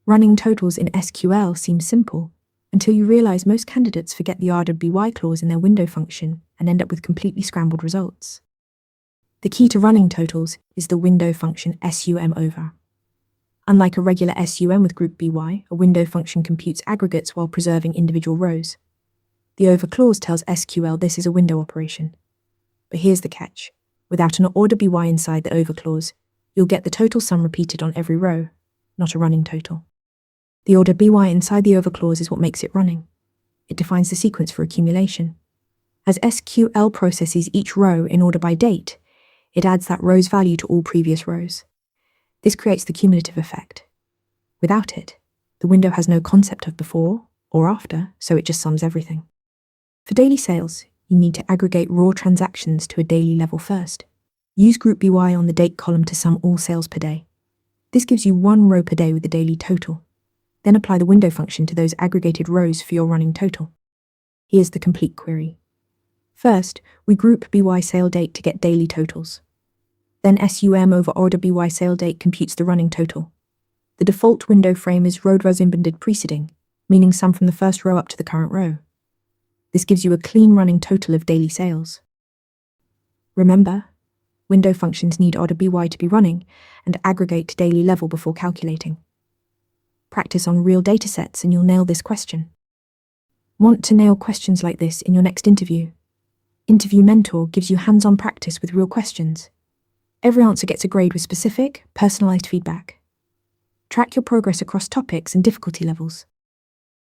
Running totals in SQL seems simple, until you realize most candidates forget the RWY clause in their window function and end up with completely scrambled results. The key to running totals is the window function sum over. Unlike a regular sum with group by, a window function computes aggregates while preserving individual rows. The over clause tells SQL this is a window operation. But here's the catch. Without an order by inside the over clause, you'll get the total sum repeated on every row, not a running total. The order by inside the over clause is what makes it running. It defines the sequence for accumulation. As SQL processes each row in order by date, it adds that row's value to all previous rows. This creates the cumulative effect. Without it, the window has no concept of before or after, so it just sums everything. For daily sales, you need to aggregate raw transactions to a daily level first. Use group by on the date column to sum all sales per day. This gives you one row per day with the daily total. Then apply the window function to those aggregated rows for your running total. Here's the complete query. First, we group by sale date to get daily totals. Then sum over order by sale date computes the running total. The default window frame is row inbinded preceding, meaning sum from the first row up to the current row. This gives you a clean running total of daily sales. Remember, window functions need order by to be running and aggregate to daily level before calculating. Practice on real datasets and you'll nail this question. Want to nail questions like this in your next interview? Interview Mentor gives you hands-on practice with real questions. Every answer gets a grade with specific, personalized feedback. Track your progress across topics and difficulty levels.